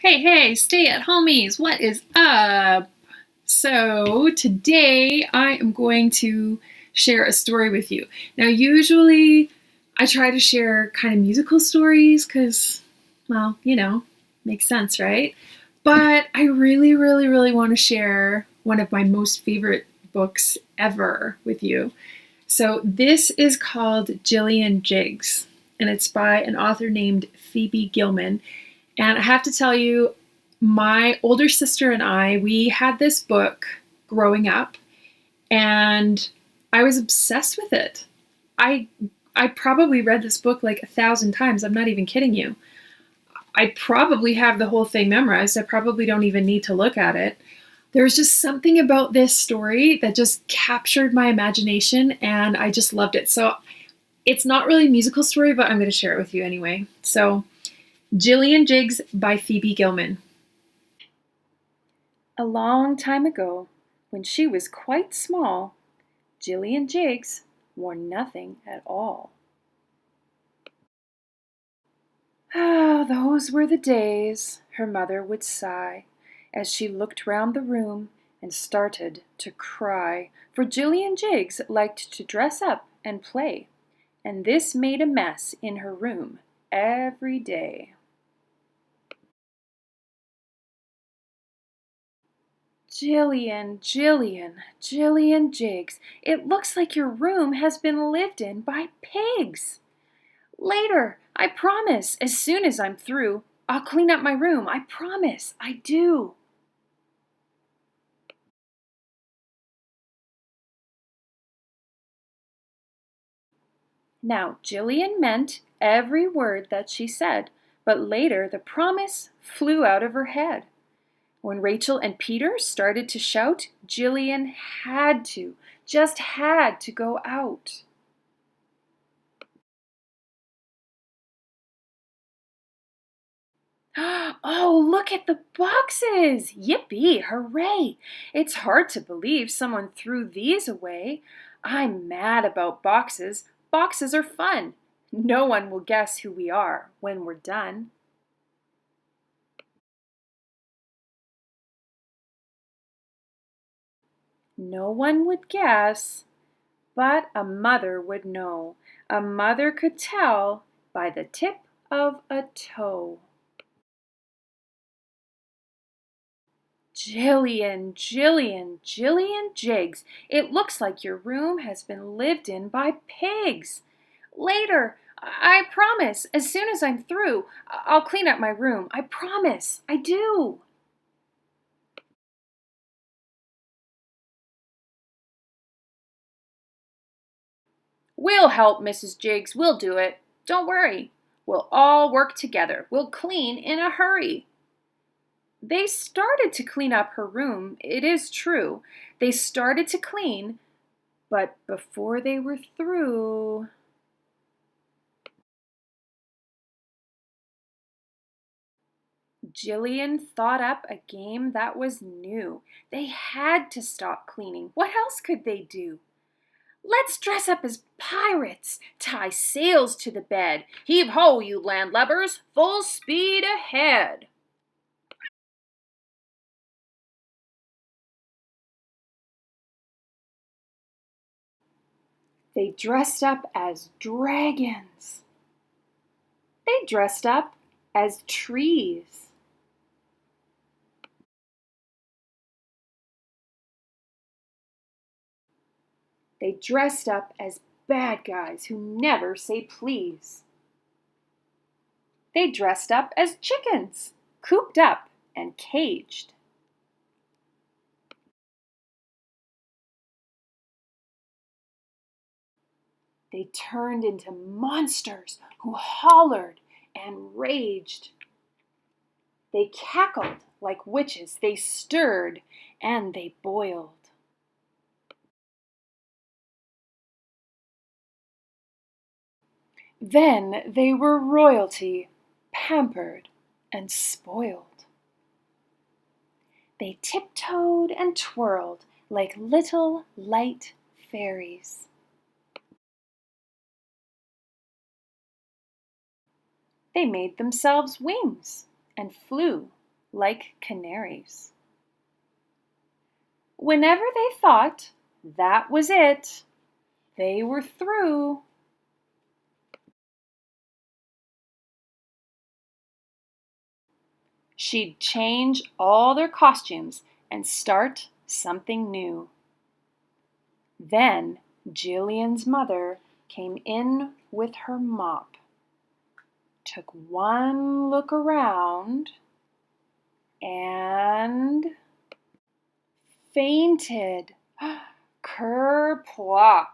Hey, stay at homies, what is up? So, today I am going to share a story with you. Now, usually I try to share kind of musical stories because, well, makes sense, right? But I really want to share one of my most favorite books ever with you. So, this is called Jillian Jiggs, and it's by an author named Phoebe Gilman. And I have to tell you, my older sister and we had this book growing up, and I was obsessed with it. I I probably read this book like 1,000 times. I'm not even kidding you. I probably have the whole thing memorized. I probably don't even need to look at it. There was just something about this story that just captured my imagination, and I just loved it. So it's not really a musical story, but I'm going to share it with you anyway. So, Jillian Jiggs by Phoebe Gilman. A long time ago, when she was quite small, Jillian Jiggs wore nothing at all. Ah, those were the days, her mother would sigh, as she looked round the room and started to cry, for Jillian Jiggs liked to dress up and play, and this made a mess in her room every day. Jillian Jiggs, it looks like your room has been lived in by pigs. Later, I promise, as soon as I'm through, I'll clean up my room. I promise, I do. Now, Jillian meant every word that she said, but later the promise flew out of her head. When Rachel and Peter started to shout, Jillian just had to go out. Oh, look at the boxes! Yippee, hooray! It's hard to believe someone threw these away. I'm mad about boxes. Boxes are fun. No one will guess who we are when we're done. No one would guess, but a mother would know. A mother could tell by the tip of a toe. Jillian Jiggs, it looks like your room has been lived in by pigs. Later, I promise, as soon as I'm through, I'll clean up my room. I promise, I do. We'll help, Mrs. Jiggs. We'll do it. Don't worry. We'll all work together. We'll clean in a hurry. They started to clean up her room, it is true. They started to clean, but before they were through... Jillian thought up a game that was new. They had to stop cleaning. What else could they do? Let's dress up as pirates, tie sails to the bed. Heave ho, you landlubbers, full speed ahead. They dressed up as dragons. They dressed up as trees. They dressed up as bad guys who never say please. They dressed up as chickens, cooped up and caged. They turned into monsters who hollered and raged. They cackled like witches, they stirred and they boiled. Then they were royalty, pampered and spoiled. They tiptoed and twirled like little light fairies. They made themselves wings and flew like canaries. Whenever they thought that was it, they were through. She'd change all their costumes and start something new. Then Jillian's mother came in with her mop, took one look around, and fainted. Kerplop.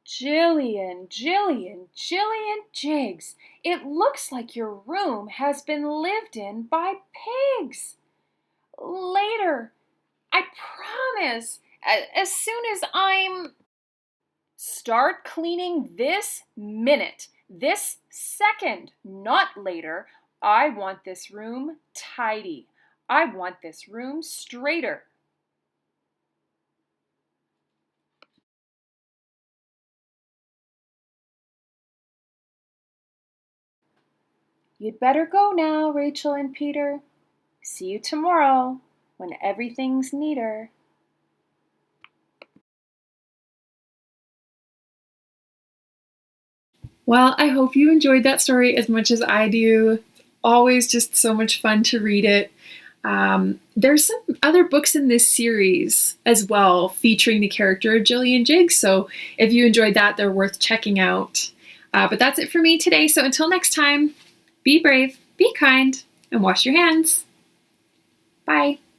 Jillian Jiggs, it looks like your room has been lived in by pigs. Later, I promise, as soon as I'm... Start cleaning this minute, this second, not later. I want this room tidy. I want this room straighter. You'd better go now, Rachel and Peter. See you tomorrow when everything's neater. Well, I hope you enjoyed that story as much as I do. It's always just so much fun to read it. There's some other books in this series as well featuring the character of Jillian Jiggs, so if you enjoyed that, they're worth checking out. But that's it for me today, so until next time, be brave, be kind, and wash your hands. Bye.